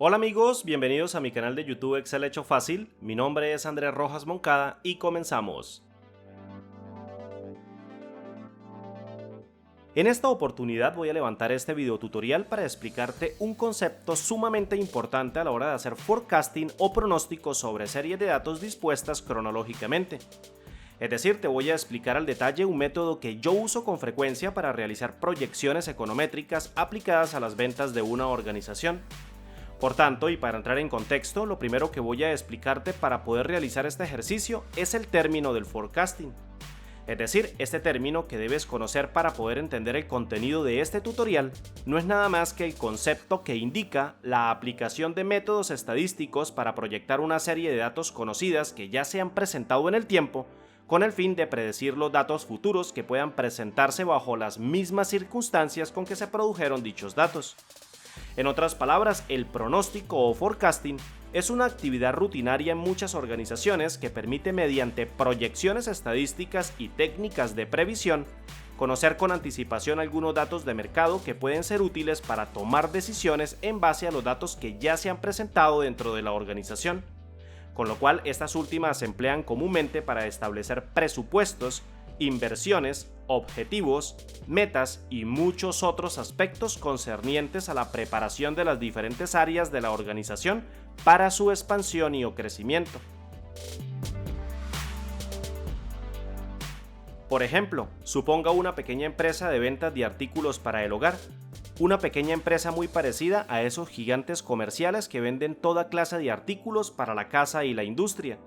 Hola amigos, bienvenidos a mi canal de YouTube Excel Hecho Fácil. Mi nombre es Andrés Rojas Moncada y comenzamos. En esta oportunidad voy a levantar este video tutorial para explicarte un concepto sumamente importante a la hora de hacer forecasting o pronósticos sobre series de datos dispuestas cronológicamente. Es decir, te voy a explicar al detalle un método que yo uso con frecuencia para realizar proyecciones econométricas aplicadas a las ventas de una organización. Por tanto, y para entrar en contexto, lo primero que voy a explicarte para poder realizar este ejercicio es el término del forecasting. Es decir, este término que debes conocer para poder entender el contenido de este tutorial no es nada más que el concepto que indica la aplicación de métodos estadísticos para proyectar una serie de datos conocidas que ya se han presentado en el tiempo, con el fin de predecir los datos futuros que puedan presentarse bajo las mismas circunstancias con que se produjeron dichos datos. En otras palabras, el pronóstico o forecasting es una actividad rutinaria en muchas organizaciones que permite mediante proyecciones estadísticas y técnicas de previsión conocer con anticipación algunos datos de mercado que pueden ser útiles para tomar decisiones en base a los datos que ya se han presentado dentro de la organización, con lo cual estas últimas se emplean comúnmente para establecer presupuestos, inversiones, objetivos, metas y muchos otros aspectos concernientes a la preparación de las diferentes áreas de la organización para su expansión y o crecimiento. Por ejemplo, suponga una pequeña empresa de ventas de artículos para el hogar, una pequeña empresa muy parecida a esos gigantes comerciales que venden toda clase de artículos para la casa y la industria.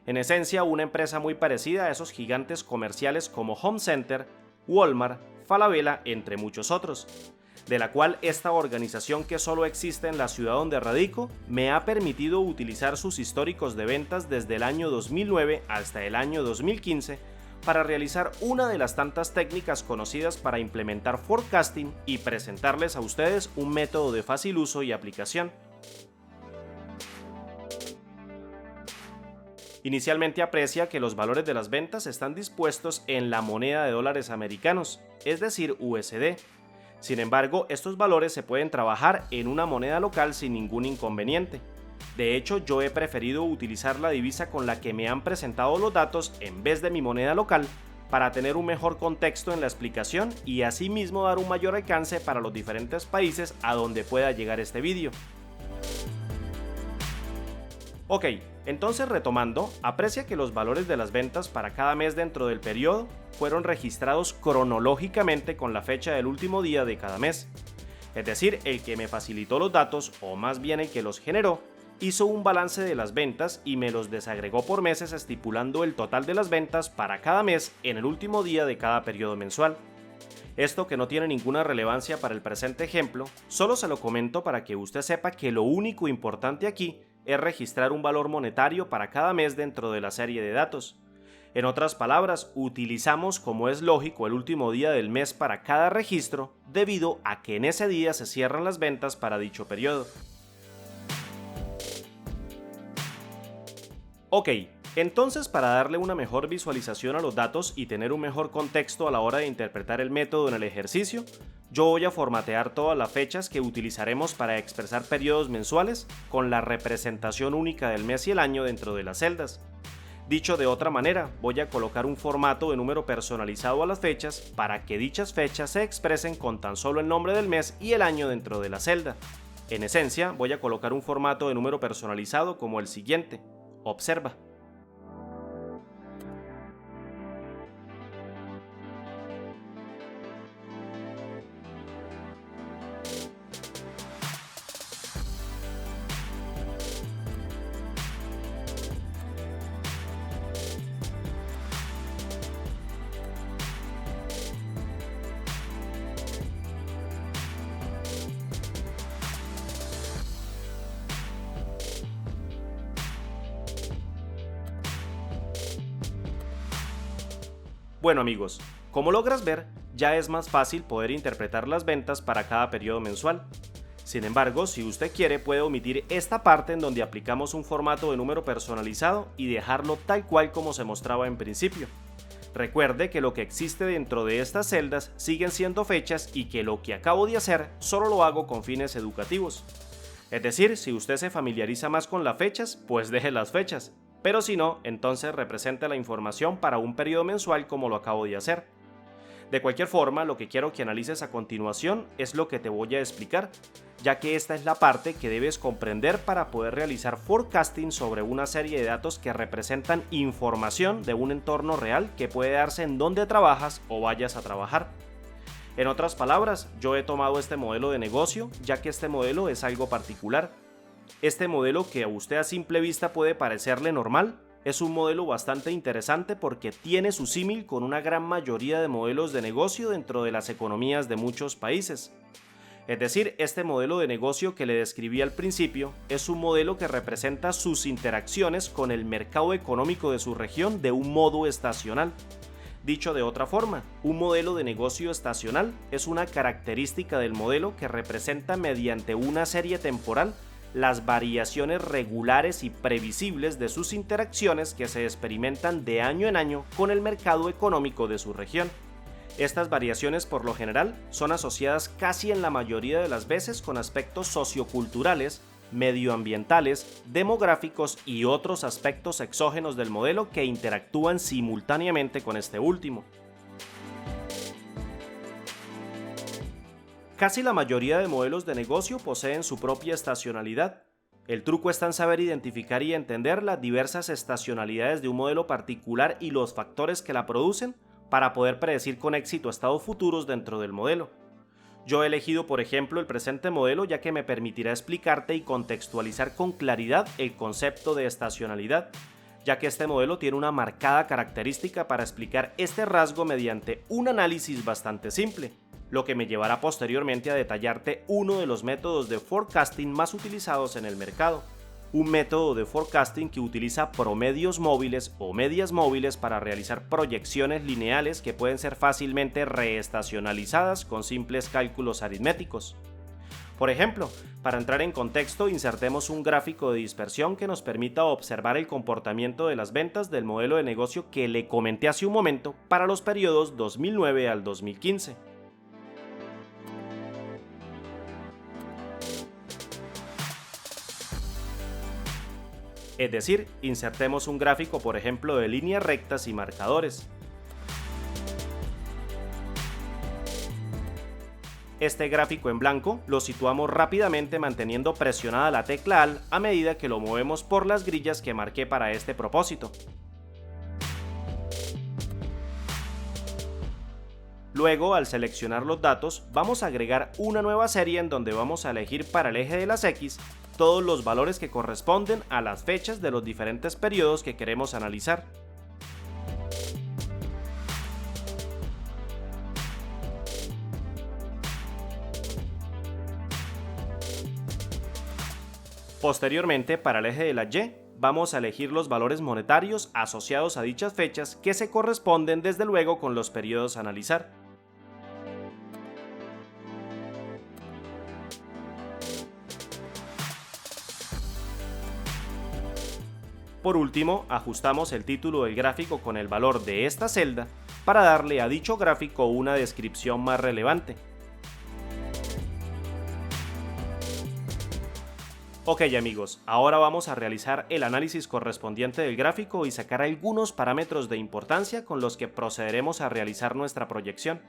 En esencia, una empresa muy parecida a esos gigantes comerciales como Home Center, Walmart, Falabella, entre muchos otros, de la cual esta organización que solo existe en la ciudad donde radico me ha permitido utilizar sus históricos de ventas desde el año 2009 hasta el año 2015 para realizar una de las tantas técnicas conocidas para implementar forecasting y presentarles a ustedes un método de fácil uso y aplicación. Inicialmente aprecia que los valores de las ventas están dispuestos en la moneda de dólares americanos, es decir, USD. Sin embargo, estos valores se pueden trabajar en una moneda local sin ningún inconveniente. De hecho, yo he preferido utilizar la divisa con la que me han presentado los datos en vez de mi moneda local para tener un mejor contexto en la explicación y asimismo dar un mayor alcance para los diferentes países a donde pueda llegar este vídeo. Ok, entonces retomando, aprecia que los valores de las ventas para cada mes dentro del periodo fueron registrados cronológicamente con la fecha del último día de cada mes. Es decir, el que me facilitó los datos, o más bien el que los generó, hizo un balance de las ventas y me los desagregó por meses estipulando el total de las ventas para cada mes en el último día de cada periodo mensual. Esto, que no tiene ninguna relevancia para el presente ejemplo, solo se lo comento para que usted sepa que lo único importante aquí es registrar un valor monetario para cada mes dentro de la serie de datos. En otras palabras, utilizamos, como es lógico, el último día del mes para cada registro, debido a que en ese día se cierran las ventas para dicho periodo. Ok, entonces para darle una mejor visualización a los datos y tener un mejor contexto a la hora de interpretar el método en el ejercicio, yo voy a formatear todas las fechas que utilizaremos para expresar periodos mensuales con la representación única del mes y el año dentro de las celdas. Dicho de otra manera, voy a colocar un formato de número personalizado a las fechas para que dichas fechas se expresen con tan solo el nombre del mes y el año dentro de la celda. En esencia, voy a colocar un formato de número personalizado como el siguiente. Observa. Bueno amigos, como logras ver, ya es más fácil poder interpretar las ventas para cada periodo mensual. Sin embargo, si usted quiere, puede omitir esta parte en donde aplicamos un formato de número personalizado y dejarlo tal cual como se mostraba en principio. Recuerde que lo que existe dentro de estas celdas siguen siendo fechas y que lo que acabo de hacer solo lo hago con fines educativos. Es decir, si usted se familiariza más con las fechas, pues deje las fechas, pero si no, entonces represente la información para un periodo mensual como lo acabo de hacer. De cualquier forma, lo que quiero que analices a continuación es lo que te voy a explicar, ya que esta es la parte que debes comprender para poder realizar forecasting sobre una serie de datos que representan información de un entorno real que puede darse en donde trabajas o vayas a trabajar. En otras palabras, yo he tomado este modelo de negocio, ya que este modelo es algo particular. Este modelo, que a usted a simple vista puede parecerle normal, es un modelo bastante interesante porque tiene su símil con una gran mayoría de modelos de negocio dentro de las economías de muchos países. Es decir, este modelo de negocio que le describí al principio es un modelo que representa sus interacciones con el mercado económico de su región de un modo estacional. Dicho de otra forma, un modelo de negocio estacional es una característica del modelo que representa mediante una serie temporal las variaciones regulares y previsibles de sus interacciones que se experimentan de año en año con el mercado económico de su región. Estas variaciones por lo general son asociadas casi en la mayoría de las veces con aspectos socioculturales, medioambientales, demográficos y otros aspectos exógenos del modelo que interactúan simultáneamente con este último. Casi la mayoría de modelos de negocio poseen su propia estacionalidad. El truco está en saber identificar y entender las diversas estacionalidades de un modelo particular y los factores que la producen para poder predecir con éxito estados futuros dentro del modelo. Yo he elegido, por ejemplo, el presente modelo ya que me permitirá explicarte y contextualizar con claridad el concepto de estacionalidad, ya que este modelo tiene una marcada característica para explicar este rasgo mediante un análisis bastante simple, lo que me llevará posteriormente a detallarte uno de los métodos de forecasting más utilizados en el mercado. Un método de forecasting que utiliza promedios móviles o medias móviles para realizar proyecciones lineales que pueden ser fácilmente reestacionalizadas con simples cálculos aritméticos. Por ejemplo, para entrar en contexto, insertemos un gráfico de dispersión que nos permita observar el comportamiento de las ventas del modelo de negocio que le comenté hace un momento para los periodos 2009 al 2015. Es decir, insertemos un gráfico, por ejemplo, de líneas rectas y marcadores. Este gráfico en blanco lo situamos rápidamente manteniendo presionada la tecla Alt a medida que lo movemos por las grillas que marqué para este propósito. Luego, al seleccionar los datos, vamos a agregar una nueva serie en donde vamos a elegir para el eje de las X todos los valores que corresponden a las fechas de los diferentes periodos que queremos analizar. Posteriormente, para el eje de la Y, vamos a elegir los valores monetarios asociados a dichas fechas que se corresponden desde luego con los periodos a analizar. Por último, ajustamos el título del gráfico con el valor de esta celda para darle a dicho gráfico una descripción más relevante. Ok amigos, ahora vamos a realizar el análisis correspondiente del gráfico y sacar algunos parámetros de importancia con los que procederemos a realizar nuestra proyección.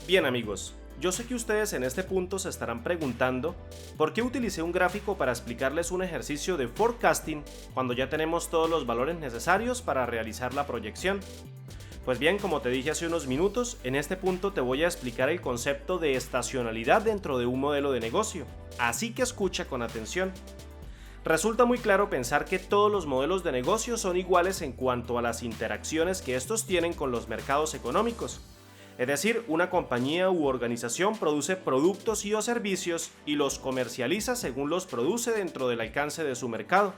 Bien amigos, yo sé que ustedes en este punto se estarán preguntando ¿por qué utilicé un gráfico para explicarles un ejercicio de forecasting cuando ya tenemos todos los valores necesarios para realizar la proyección? Pues bien, como te dije hace unos minutos, en este punto te voy a explicar el concepto de estacionalidad dentro de un modelo de negocio, así que escucha con atención. Resulta muy claro pensar que todos los modelos de negocio son iguales en cuanto a las interacciones que estos tienen con los mercados económicos. Es decir, una compañía u organización produce productos y o servicios y los comercializa según los produce dentro del alcance de su mercado.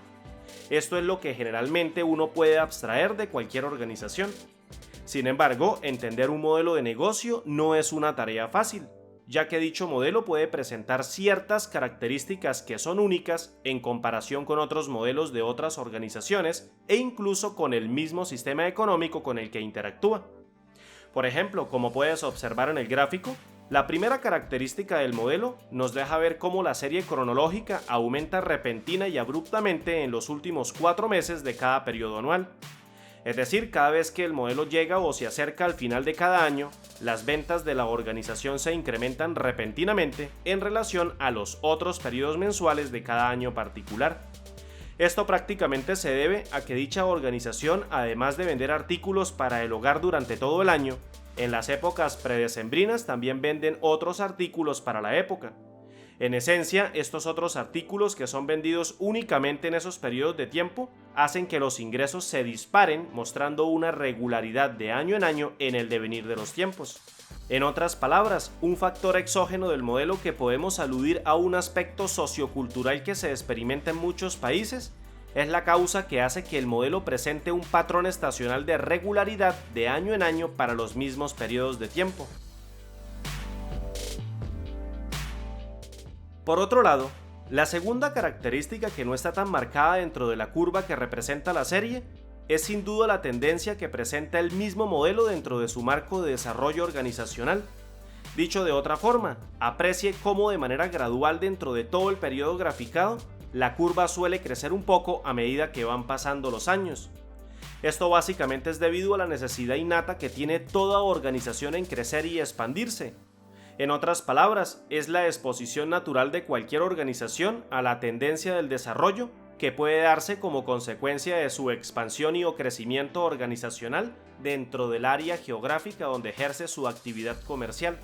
Esto es lo que generalmente uno puede abstraer de cualquier organización. Sin embargo, entender un modelo de negocio no es una tarea fácil, ya que dicho modelo puede presentar ciertas características que son únicas en comparación con otros modelos de otras organizaciones e incluso con el mismo sistema económico con el que interactúa. Por ejemplo, como puedes observar en el gráfico, la primera característica del modelo nos deja ver cómo la serie cronológica aumenta repentina y abruptamente en los últimos 4 meses de cada periodo anual. Es decir, cada vez que el modelo llega o se acerca al final de cada año, las ventas de la organización se incrementan repentinamente en relación a los otros periodos mensuales de cada año particular. Esto prácticamente se debe a que dicha organización, además de vender artículos para el hogar durante todo el año, en las épocas predecembrinas también venden otros artículos para la época. En esencia, estos otros artículos que son vendidos únicamente en esos periodos de tiempo hacen que los ingresos se disparen, mostrando una regularidad de año en año en el devenir de los tiempos. En otras palabras, un factor exógeno del modelo que podemos aludir a un aspecto sociocultural que se experimenta en muchos países es la causa que hace que el modelo presente un patrón estacional de regularidad de año en año para los mismos periodos de tiempo. Por otro lado, la segunda característica que no está tan marcada dentro de la curva que representa la serie es sin duda la tendencia que presenta el mismo modelo dentro de su marco de desarrollo organizacional. Dicho de otra forma, aprecie cómo de manera gradual dentro de todo el periodo graficado, la curva suele crecer un poco a medida que van pasando los años. Esto básicamente es debido a la necesidad innata que tiene toda organización en crecer y expandirse. En otras palabras, es la exposición natural de cualquier organización a la tendencia del desarrollo que puede darse como consecuencia de su expansión y o crecimiento organizacional dentro del área geográfica donde ejerce su actividad comercial.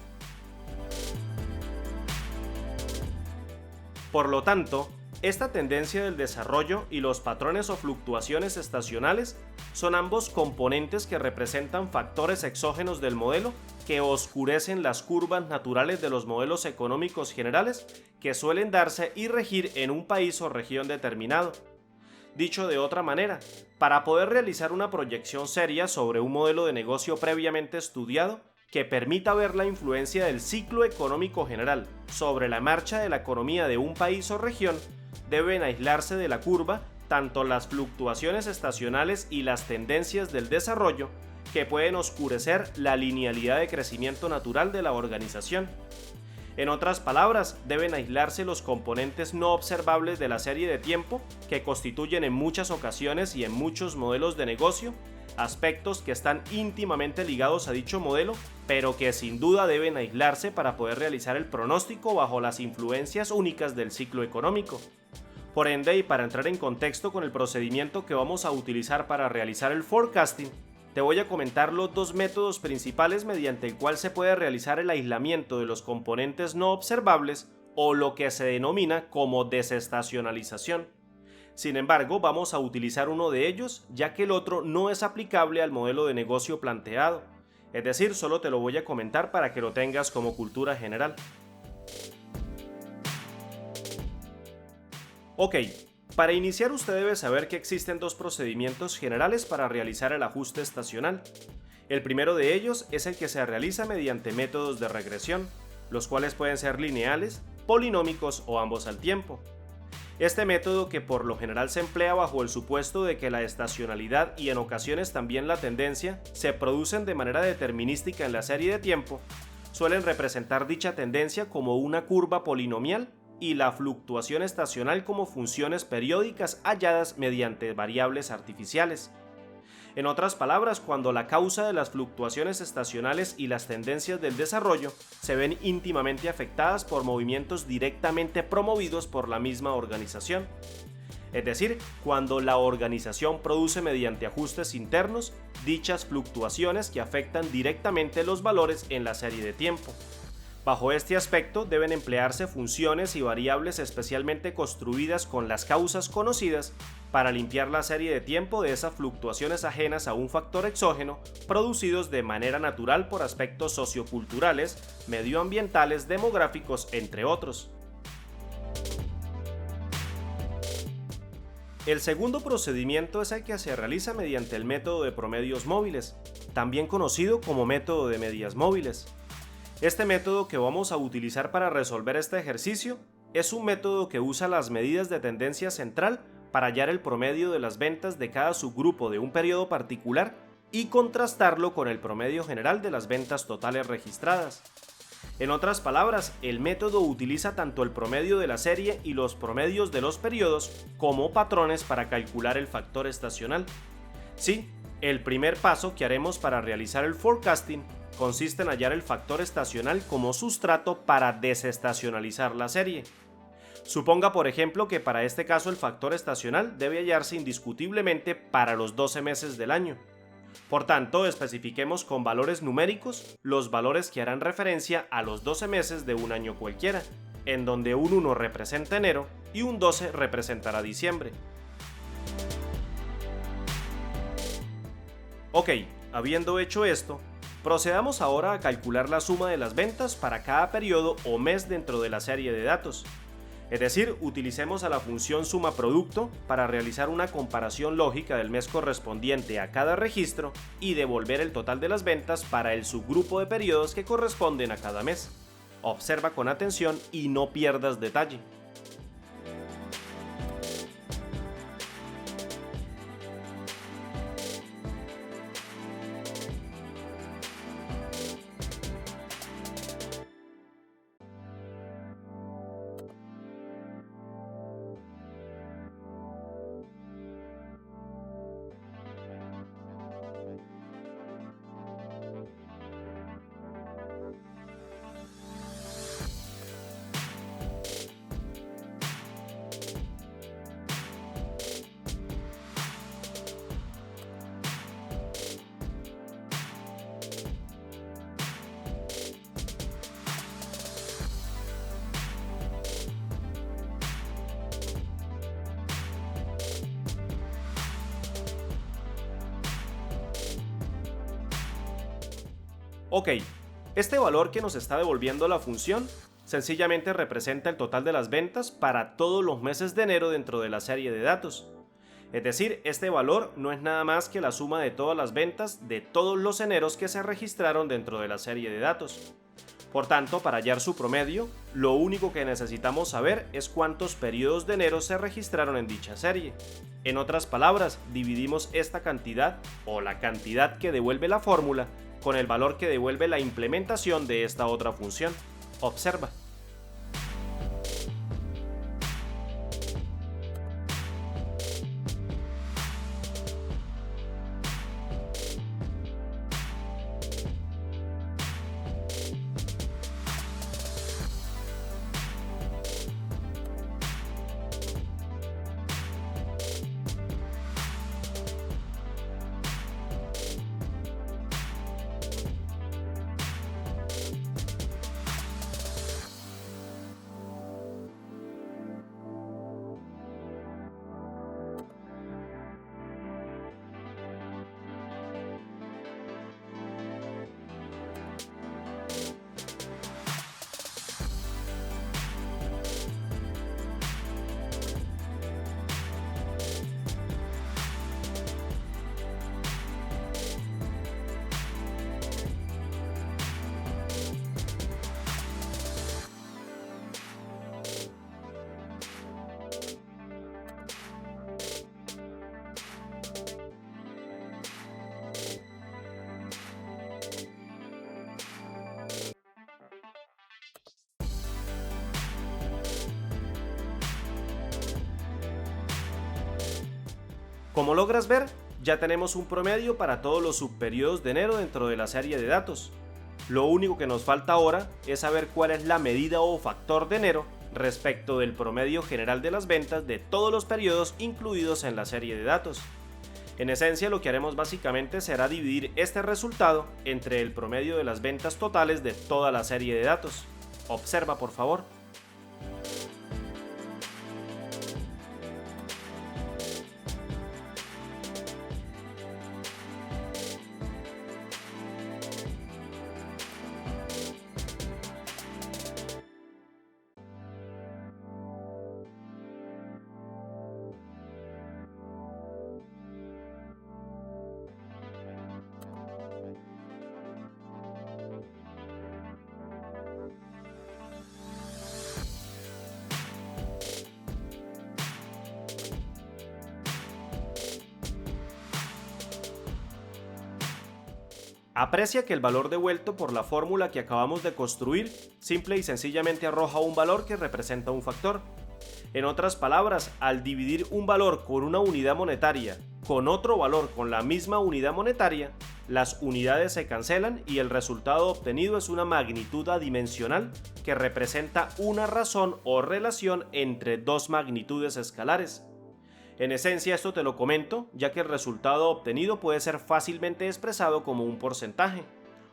Por lo tanto, esta tendencia del desarrollo y los patrones o fluctuaciones estacionales son ambos componentes que representan factores exógenos del modelo que oscurecen las curvas naturales de los modelos económicos generales que suelen darse y regir en un país o región determinado. Dicho de otra manera, para poder realizar una proyección seria sobre un modelo de negocio previamente estudiado que permita ver la influencia del ciclo económico general sobre la marcha de la economía de un país o región, deben aislarse de la curva tanto las fluctuaciones estacionales y las tendencias del desarrollo que pueden oscurecer la linealidad de crecimiento natural de la organización. En otras palabras, deben aislarse los componentes no observables de la serie de tiempo que constituyen en muchas ocasiones y en muchos modelos de negocio aspectos que están íntimamente ligados a dicho modelo, pero que sin duda deben aislarse para poder realizar el pronóstico bajo las influencias únicas del ciclo económico. Por ende, y para entrar en contexto con el procedimiento que vamos a utilizar para realizar el forecasting, te voy a comentar los dos métodos principales mediante el cual se puede realizar el aislamiento de los componentes no observables o lo que se denomina como desestacionalización. Sin embargo, vamos a utilizar uno de ellos ya que el otro no es aplicable al modelo de negocio planteado, es decir, solo te lo voy a comentar para que lo tengas como cultura general. Ok, para iniciar usted debe saber que existen dos procedimientos generales para realizar el ajuste estacional. El primero de ellos es el que se realiza mediante métodos de regresión, los cuales pueden ser lineales, polinómicos o ambos al tiempo. Este método, que por lo general se emplea bajo el supuesto de que la estacionalidad y en ocasiones también la tendencia se producen de manera determinística en la serie de tiempo, suelen representar dicha tendencia como una curva polinomial y la fluctuación estacional como funciones periódicas halladas mediante variables artificiales. En otras palabras, cuando la causa de las fluctuaciones estacionales y las tendencias del desarrollo se ven íntimamente afectadas por movimientos directamente promovidos por la misma organización. Es decir, cuando la organización produce mediante ajustes internos dichas fluctuaciones que afectan directamente los valores en la serie de tiempo. Bajo este aspecto deben emplearse funciones y variables especialmente construidas con las causas conocidas para limpiar la serie de tiempo de esas fluctuaciones ajenas a un factor exógeno producidos de manera natural por aspectos socioculturales, medioambientales, demográficos, entre otros. El segundo procedimiento es el que se realiza mediante el método de promedios móviles, también conocido como método de medias móviles. Este método que vamos a utilizar para resolver este ejercicio es un método que usa las medidas de tendencia central para hallar el promedio de las ventas de cada subgrupo de un periodo particular y contrastarlo con el promedio general de las ventas totales registradas. En otras palabras, el método utiliza tanto el promedio de la serie y los promedios de los periodos como patrones para calcular el factor estacional. Sí, el primer paso que haremos para realizar el forecasting consiste en hallar el factor estacional como sustrato para desestacionalizar la serie. Suponga, por ejemplo, que para este caso el factor estacional debe hallarse indiscutiblemente para los 12 meses del año. Por tanto, especifiquemos con valores numéricos los valores que harán referencia a los 12 meses de un año cualquiera, en donde un 1 representa enero y un 12 representará diciembre. Ok, habiendo hecho esto, procedamos ahora a calcular la suma de las ventas para cada periodo o mes dentro de la serie de datos. Es decir, utilicemos a la función suma producto para realizar una comparación lógica del mes correspondiente a cada registro y devolver el total de las ventas para el subgrupo de periodos que corresponden a cada mes. Observa con atención y no pierdas detalle. Ok, este valor que nos está devolviendo la función sencillamente representa el total de las ventas para todos los meses de enero dentro de la serie de datos. Es decir, este valor no es nada más que la suma de todas las ventas de todos los eneros que se registraron dentro de la serie de datos. Por tanto, para hallar su promedio, lo único que necesitamos saber es cuántos periodos de enero se registraron en dicha serie. En otras palabras, dividimos esta cantidad, o la cantidad que devuelve la fórmula, con el valor que devuelve la implementación de esta otra función. Observa. Como logras ver, ya tenemos un promedio para todos los subperiodos de enero dentro de la serie de datos. Lo único que nos falta ahora es saber cuál es la medida o factor de enero respecto del promedio general de las ventas de todos los periodos incluidos en la serie de datos. En esencia, lo que haremos básicamente será dividir este resultado entre el promedio de las ventas totales de toda la serie de datos. Observa, por favor. Aprecia que el valor devuelto por la fórmula que acabamos de construir simple y sencillamente arroja un valor que representa un factor. En otras palabras, al dividir un valor con una unidad monetaria con otro valor con la misma unidad monetaria, las unidades se cancelan y el resultado obtenido es una magnitud adimensional que representa una razón o relación entre dos magnitudes escalares. En esencia esto te lo comento, ya que el resultado obtenido puede ser fácilmente expresado como un porcentaje.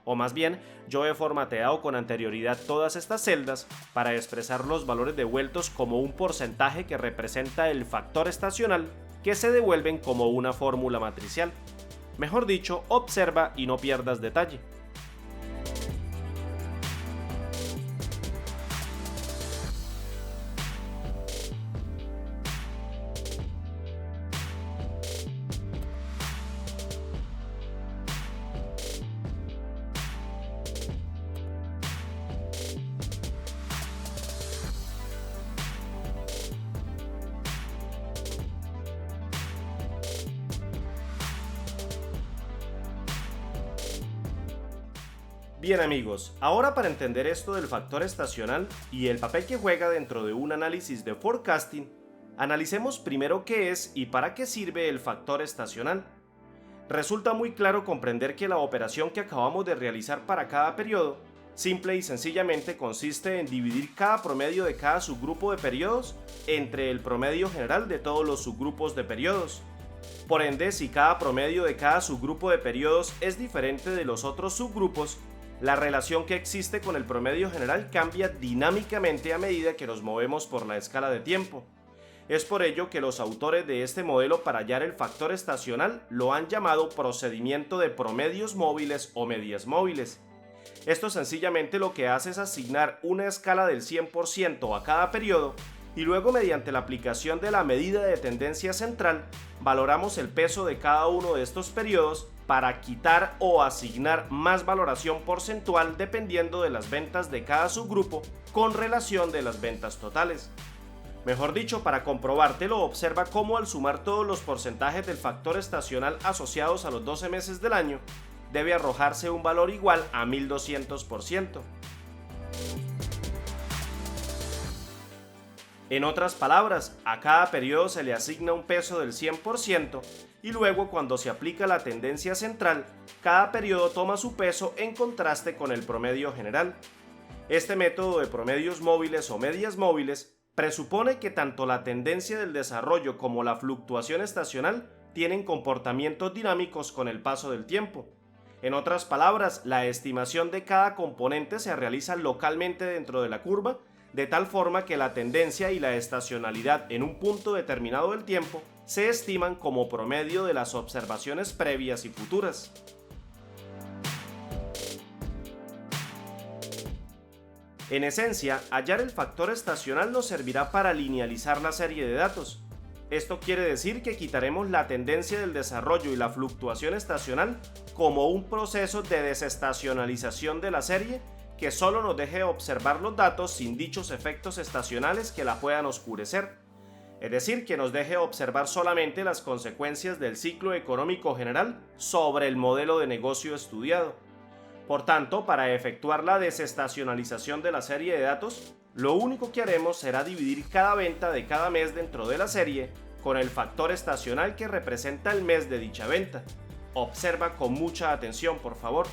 O más bien, yo he formateado con anterioridad todas estas celdas para expresar los valores devueltos como un porcentaje que representa el factor estacional que se devuelven como una fórmula matricial. Mejor dicho, observa y no pierdas detalle. Bien amigos, ahora para entender esto del factor estacional y el papel que juega dentro de un análisis de forecasting, analicemos primero qué es y para qué sirve el factor estacional. Resulta muy claro comprender que la operación que acabamos de realizar para cada periodo, simple y sencillamente consiste en dividir cada promedio de cada subgrupo de periodos entre el promedio general de todos los subgrupos de periodos. Por ende, si cada promedio de cada subgrupo de periodos es diferente de los otros subgrupos, la relación que existe con el promedio general cambia dinámicamente a medida que nos movemos por la escala de tiempo. Es por ello que los autores de este modelo para hallar el factor estacional lo han llamado procedimiento de promedios móviles o medias móviles. Esto sencillamente lo que hace es asignar una escala del 100% a cada periodo y luego mediante la aplicación de la medida de tendencia central valoramos el peso de cada uno de estos periodos para quitar o asignar más valoración porcentual dependiendo de las ventas de cada subgrupo con relación de las ventas totales. Mejor dicho, para comprobártelo, observa cómo al sumar todos los porcentajes del factor estacional asociados a los 12 meses del año, debe arrojarse un valor igual a 1200%. En otras palabras, a cada periodo se le asigna un peso del 100% y luego cuando se aplica la tendencia central, cada periodo toma su peso en contraste con el promedio general. Este método de promedios móviles o medias móviles presupone que tanto la tendencia del desarrollo como la fluctuación estacional tienen comportamientos dinámicos con el paso del tiempo. En otras palabras, la estimación de cada componente se realiza localmente dentro de la curva, de tal forma que la tendencia y la estacionalidad en un punto determinado del tiempo se estiman como promedio de las observaciones previas y futuras. En esencia, hallar el factor estacional nos servirá para linealizar la serie de datos. Esto quiere decir que quitaremos la tendencia del desarrollo y la fluctuación estacional como un proceso de desestacionalización de la serie que solo nos deje observar los datos sin dichos efectos estacionales que la puedan oscurecer. Es decir, que nos deje observar solamente las consecuencias del ciclo económico general sobre el modelo de negocio estudiado. Por tanto, para efectuar la desestacionalización de la serie de datos, lo único que haremos será dividir cada venta de cada mes dentro de la serie con el factor estacional que representa el mes de dicha venta. Observa con mucha atención, por favor.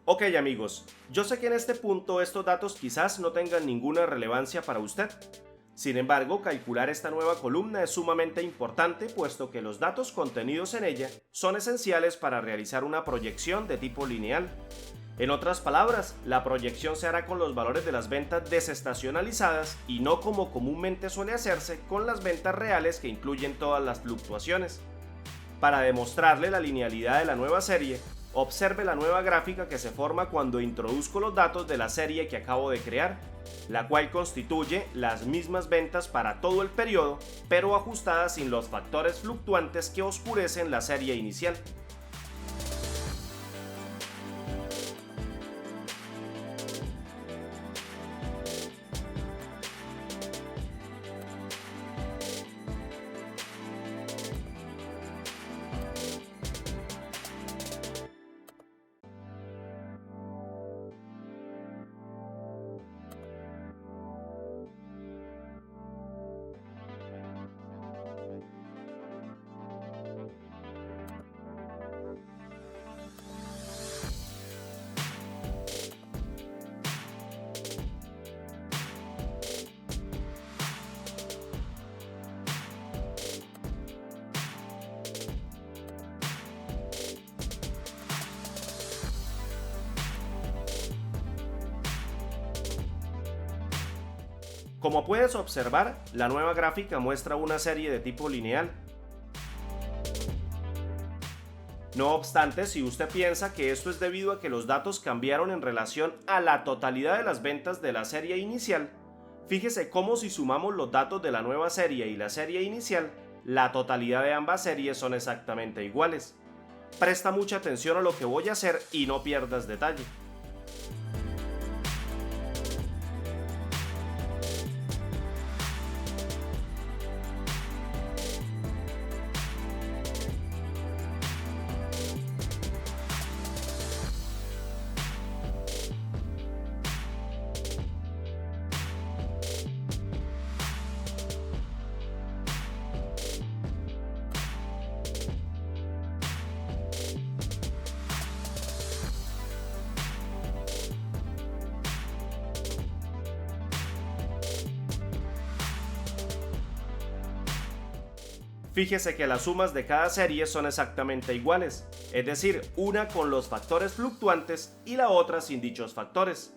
Ok amigos, yo sé que en este punto estos datos quizás no tengan ninguna relevancia para usted. Sin embargo, calcular esta nueva columna es sumamente importante puesto que los datos contenidos en ella son esenciales para realizar una proyección de tipo lineal. En otras palabras, la proyección se hará con los valores de las ventas desestacionalizadas y no como comúnmente suele hacerse con las ventas reales que incluyen todas las fluctuaciones. Para demostrarle la linealidad de la nueva serie, observe la nueva gráfica que se forma cuando introduzco los datos de la serie que acabo de crear, la cual constituye las mismas ventas para todo el periodo, pero ajustadas sin los factores fluctuantes que oscurecen la serie inicial. Como puedes observar, la nueva gráfica muestra una serie de tipo lineal. No obstante, si usted piensa que esto es debido a que los datos cambiaron en relación a la totalidad de las ventas de la serie inicial, fíjese cómo si sumamos los datos de la nueva serie y la serie inicial, la totalidad de ambas series son exactamente iguales. Presta mucha atención a lo que voy a hacer y no pierdas detalle. Fíjese que las sumas de cada serie son exactamente iguales, es decir, una con los factores fluctuantes y la otra sin dichos factores.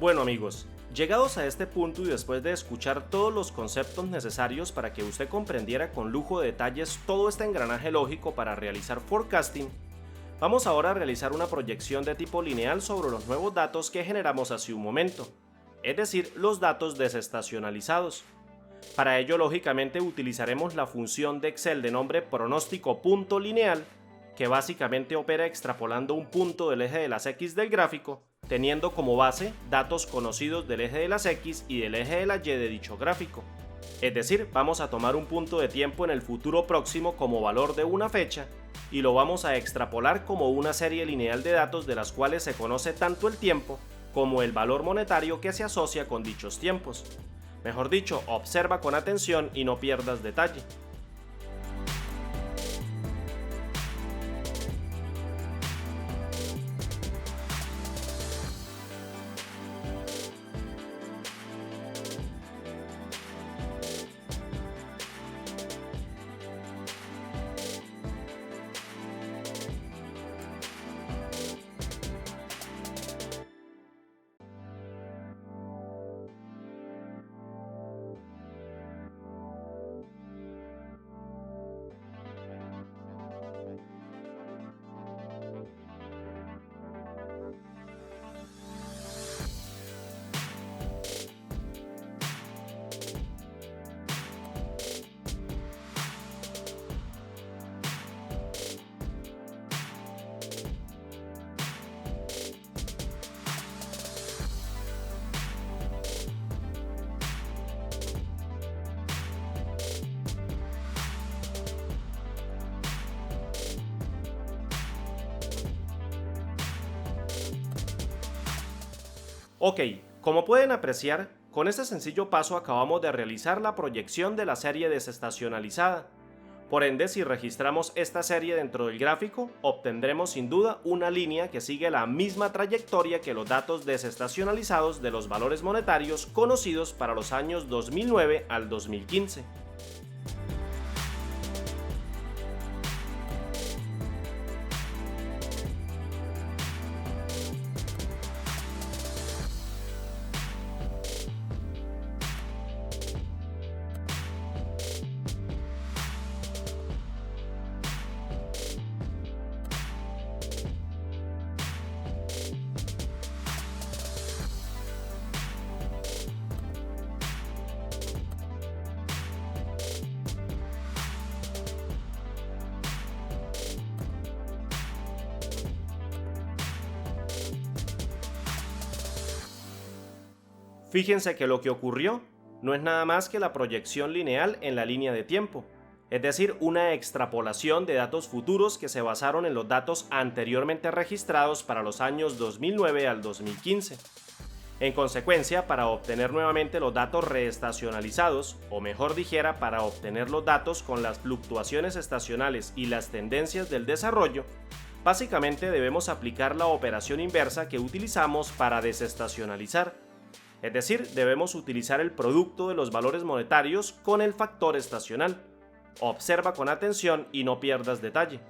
Bueno amigos, llegados a este punto y después de escuchar todos los conceptos necesarios para que usted comprendiera con lujo de detalles todo este engranaje lógico para realizar forecasting, vamos ahora a realizar una proyección de tipo lineal sobre los nuevos datos que generamos hace un momento, es decir, los datos desestacionalizados. Para ello, lógicamente, utilizaremos la función de Excel de nombre pronóstico.lineal, que básicamente opera extrapolando un punto del eje de las X del gráfico, teniendo como base datos conocidos del eje de las X y del eje de la Y de dicho gráfico. Es decir, vamos a tomar un punto de tiempo en el futuro próximo como valor de una fecha y lo vamos a extrapolar como una serie lineal de datos de las cuales se conoce tanto el tiempo como el valor monetario que se asocia con dichos tiempos. Mejor dicho, observa con atención y no pierdas detalle. Ok, como pueden apreciar, con este sencillo paso acabamos de realizar la proyección de la serie desestacionalizada. Por ende, si registramos esta serie dentro del gráfico, obtendremos sin duda una línea que sigue la misma trayectoria que los datos desestacionalizados de los valores monetarios conocidos para los años 2009 al 2015. Fíjense que lo que ocurrió no es nada más que la proyección lineal en la línea de tiempo, es decir, una extrapolación de datos futuros que se basaron en los datos anteriormente registrados para los años 2009 al 2015. En consecuencia, para obtener nuevamente los datos reestacionalizados, o mejor dijera, para obtener los datos con las fluctuaciones estacionales y las tendencias del desarrollo, básicamente debemos aplicar la operación inversa que utilizamos para desestacionalizar. Es decir, debemos utilizar el producto de los valores monetarios con el factor estacional. Observa con atención y no pierdas detalle.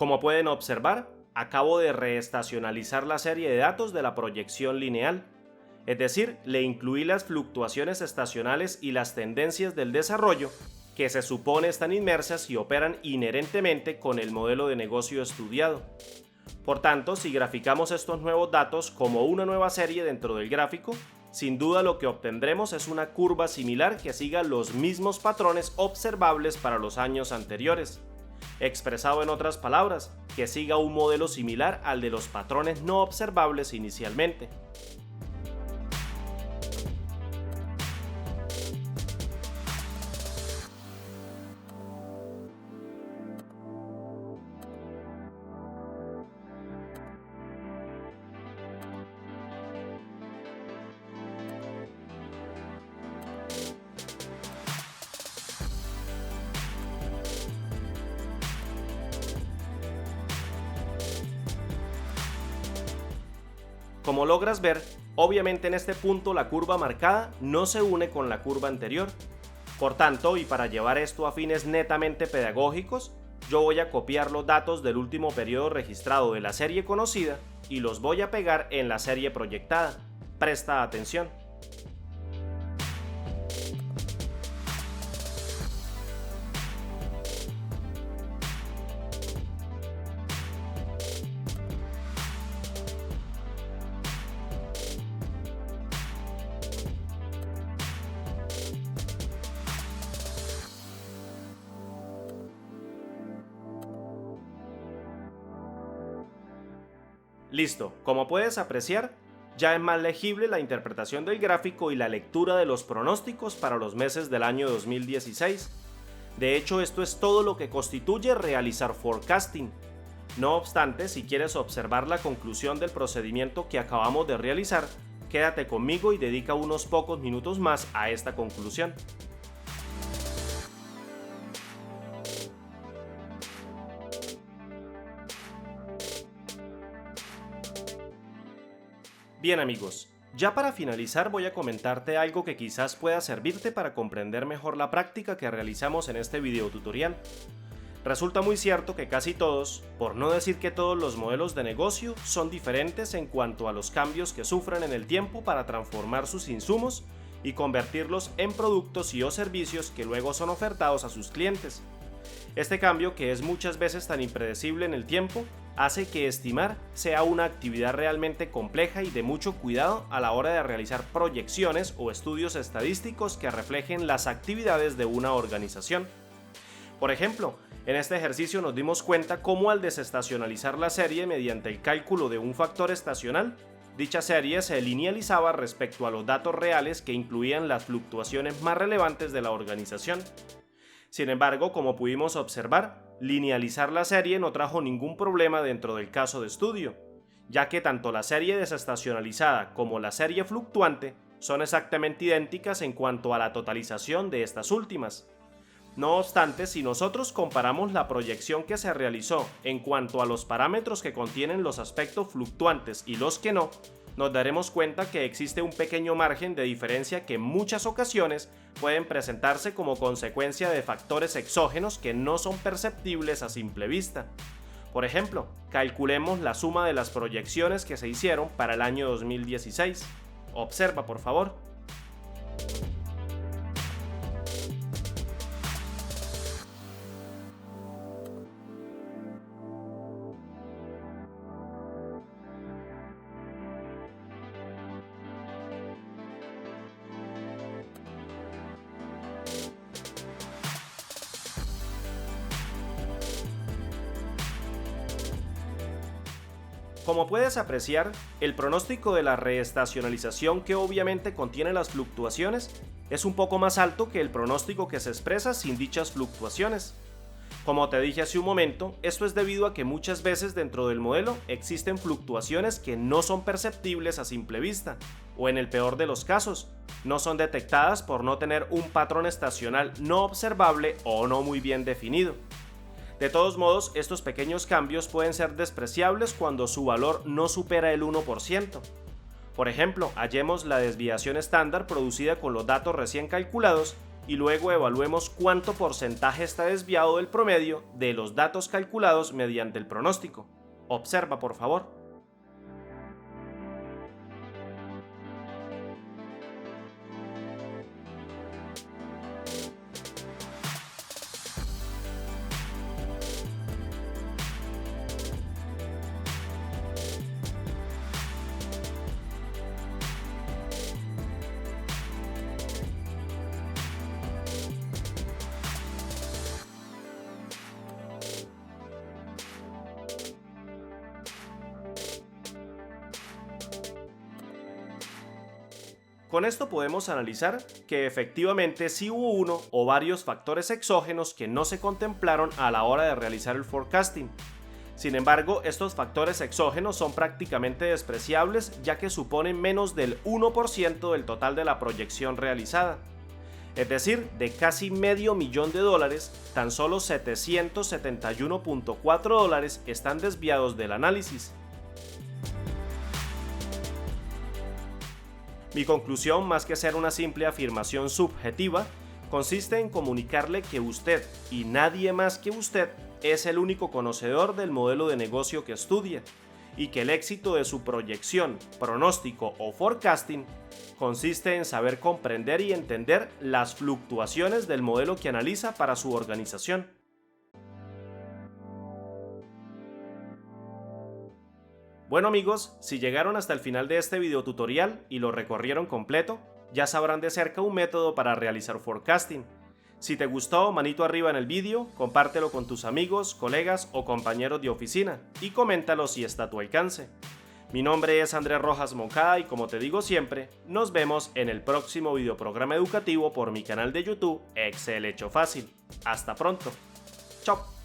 Como pueden observar, acabo de reestacionalizar la serie de datos de la proyección lineal, es decir, le incluí las fluctuaciones estacionales y las tendencias del desarrollo que se supone están inmersas y operan inherentemente con el modelo de negocio estudiado. Por tanto, si graficamos estos nuevos datos como una nueva serie dentro del gráfico, sin duda lo que obtendremos es una curva similar que siga los mismos patrones observables para los años anteriores. Expresado en otras palabras, que siga un modelo similar al de los patrones no observables inicialmente. Como logras ver, obviamente en este punto la curva marcada no se une con la curva anterior. Por tanto, y para llevar esto a fines netamente pedagógicos, yo voy a copiar los datos del último periodo registrado de la serie conocida y los voy a pegar en la serie proyectada. Presta atención. Listo, como puedes apreciar, ya es más legible la interpretación del gráfico y la lectura de los pronósticos para los meses del año 2016. De hecho, esto es todo lo que constituye realizar forecasting. No obstante, si quieres observar la conclusión del procedimiento que acabamos de realizar, quédate conmigo y dedica unos pocos minutos más a esta conclusión. Bien amigos, Ya para finalizar voy a comentarte algo que quizás pueda servirte para comprender mejor la práctica que realizamos en este video tutorial. Resulta muy cierto que casi todos, por no decir que todos los modelos de negocio, son diferentes en cuanto a los cambios que sufren en el tiempo para transformar sus insumos y convertirlos en productos y o servicios que luego son ofertados a sus clientes. Este cambio, que es muchas veces tan impredecible en el tiempo, hace que estimar sea una actividad realmente compleja y de mucho cuidado a la hora de realizar proyecciones o estudios estadísticos que reflejen las actividades de una organización. Por ejemplo, en este ejercicio nos dimos cuenta cómo al desestacionalizar la serie mediante el cálculo de un factor estacional, dicha serie se linealizaba respecto a los datos reales que incluían las fluctuaciones más relevantes de la organización. Sin embargo, como pudimos observar, linealizar la serie no trajo ningún problema dentro del caso de estudio, ya que tanto la serie desestacionalizada como la serie fluctuante son exactamente idénticas en cuanto a la totalización de estas últimas. No obstante, si nosotros comparamos la proyección que se realizó en cuanto a los parámetros que contienen los aspectos fluctuantes y los que no, nos daremos cuenta que existe un pequeño margen de diferencia que en muchas ocasiones pueden presentarse como consecuencia de factores exógenos que no son perceptibles a simple vista. Por ejemplo, calculemos la suma de las proyecciones que se hicieron para el año 2016. Observa, por favor. Como puedes apreciar, el pronóstico de la reestacionalización, que obviamente contiene las fluctuaciones, es un poco más alto que el pronóstico que se expresa sin dichas fluctuaciones. Como te dije hace un momento, esto es debido a que muchas veces dentro del modelo existen fluctuaciones que no son perceptibles a simple vista, o en el peor de los casos, no son detectadas por no tener un patrón estacional no observable o no muy bien definido. De todos modos, estos pequeños cambios pueden ser despreciables cuando su valor no supera el 1%. Por ejemplo, hallemos la desviación estándar producida con los datos recién calculados y luego evaluemos cuánto porcentaje está desviado del promedio de los datos calculados mediante el pronóstico. Observa, por favor. Con esto podemos analizar que efectivamente sí hubo uno o varios factores exógenos que no se contemplaron a la hora de realizar el forecasting. Sin embargo, estos factores exógenos son prácticamente despreciables, ya que suponen menos del 1% del total de la proyección realizada. Es decir, de casi $500,000, tan solo $771.4 están desviados del análisis. Mi conclusión, más que ser una simple afirmación subjetiva, consiste en comunicarle que usted y nadie más que usted es el único conocedor del modelo de negocio que estudia, y que el éxito de su proyección, pronóstico o forecasting consiste en saber comprender y entender las fluctuaciones del modelo que analiza para su organización. Bueno amigos, si llegaron hasta el final de este video tutorial y lo recorrieron completo, ya sabrán de cerca un método para realizar forecasting. Si te gustó, manito arriba en el vídeo, compártelo con tus amigos, colegas o compañeros de oficina y coméntalo si está a tu alcance. Mi nombre es Andrés Rojas Moncada y como te digo siempre, nos vemos en el próximo videoprograma educativo por mi canal de YouTube Excel Hecho Fácil. Hasta pronto. Chao.